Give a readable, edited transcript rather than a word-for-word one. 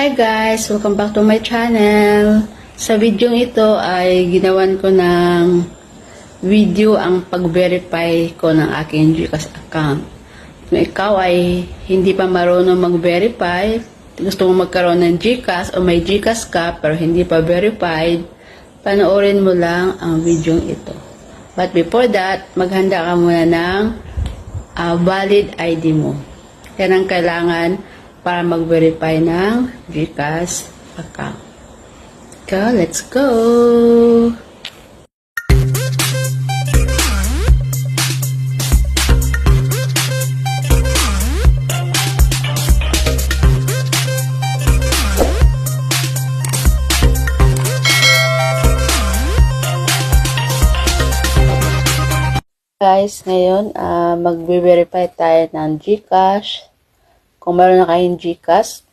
Hi guys! Welcome back to my channel. Sa video ito ay ginawan ko ng video ang pag-verify ko ng aking GCash account. Kung ikaw ay hindi pa marunong mag-verify, gusto mo magkaroon ng GCash o may GCash ka pero hindi pa verified, panoorin mo lang ang video ito. But before that, maghanda ka muna ng valid ID mo. Yan ang kailangan para mag-verify ng GCash account. Let's go! Guys, ngayon mag-verify tayo ng GCash. Kung meron na kayong GCash,